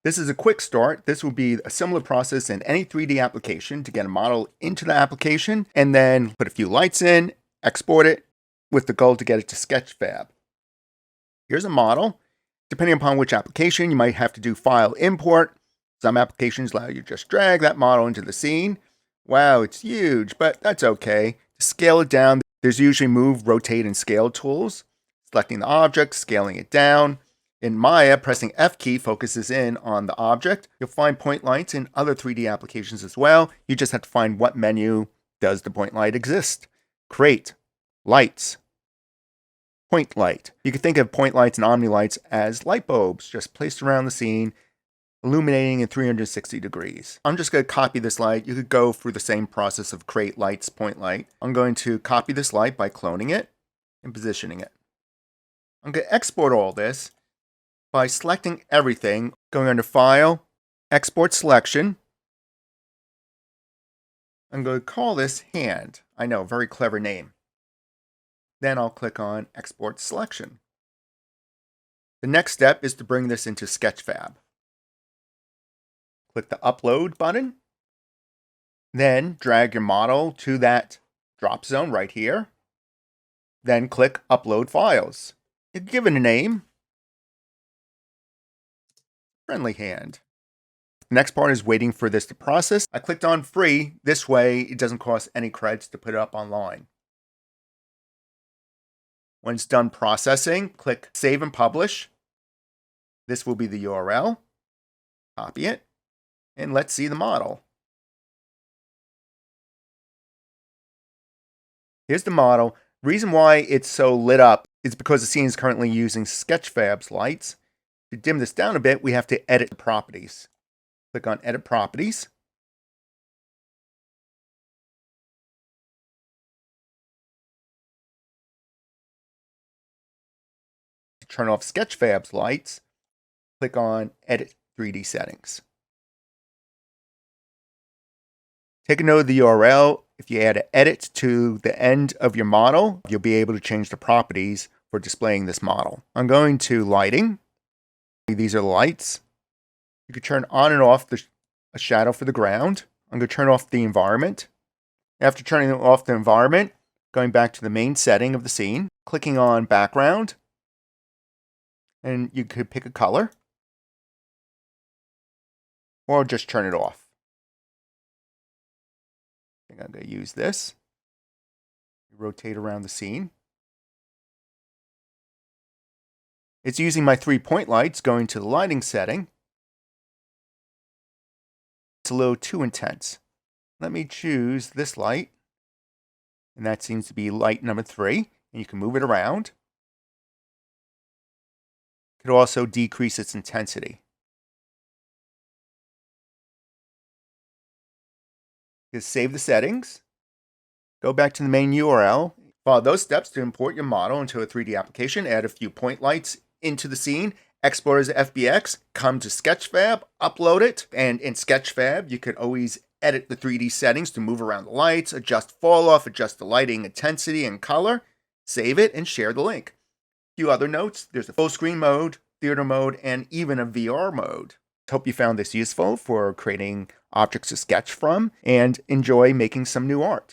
This is a quick start. This will be a similar process in any 3D application to get a model into the application and then put a few lights in, export it with the goal to get it to Sketchfab. Here's a model. Depending upon which application, you might have to do file import. Some applications allow you to just drag that model into the scene. Wow, it's huge, but that's okay. To scale it down, there's usually move, rotate, and scale tools. Selecting the object, scaling it down. In Maya, pressing F key focuses in on the object. You'll find point lights in other 3D applications as well. You just have to find what menu does the point light exist. Create, lights, point light. You can think of point lights and omni lights as light bulbs just placed around the scene, illuminating in 360 degrees. I'm just going to copy this light. You could go through the same process of create lights, point light. I'm going to copy this light by cloning it and positioning it. I'm going to export all this by selecting everything, going under File, Export Selection. I'm going to call this Hand. I know, very clever name. Then I'll click on Export Selection. The next step is to bring this into Sketchfab. Click the Upload button. Then drag your model to that drop zone right here. Then click Upload Files. Give it a name. Friendly Hand. The next part is waiting for this to process. I clicked on free. This way, it doesn't cost any credits to put it up online. When it's done processing, click Save and Publish. This will be the URL. Copy it. And let's see the model. Here's the model. The reason why it's so lit up is because the scene is currently using Sketchfab's lights. To dim this down a bit, we have to edit the properties. Click on Edit Properties. To turn off Sketchfab's lights, click on Edit 3D Settings. Take a note of the URL. If you add an edit to the end of your model, you'll be able to change the properties for displaying this model. I'm going to Lighting. These are the lights. You can turn on and off a shadow for the ground. I'm going to turn off the environment. After turning off the environment, going back to the main setting of the scene, clicking on Background, and you could pick a color, or just turn it off. I think I'm going to use this. Rotate around the scene. It's using my 3-point lights, going to the lighting setting. It's a little too intense. Let me choose this light. And that seems to be light number 3. And you can move it around. You could also decrease its intensity. Just save the settings. Go back to the main URL. Follow those steps to import your model into a 3D application. Add a few point lights into the scene, export as FBX, come to Sketchfab, upload it, and in Sketchfab, you could always edit the 3D settings to move around the lights, adjust fall off, adjust the lighting intensity and color, save it, and share the link. A few other notes, there's a full screen mode, theater mode, and even a VR mode. Hope you found this useful for creating objects to sketch from, and enjoy making some new art.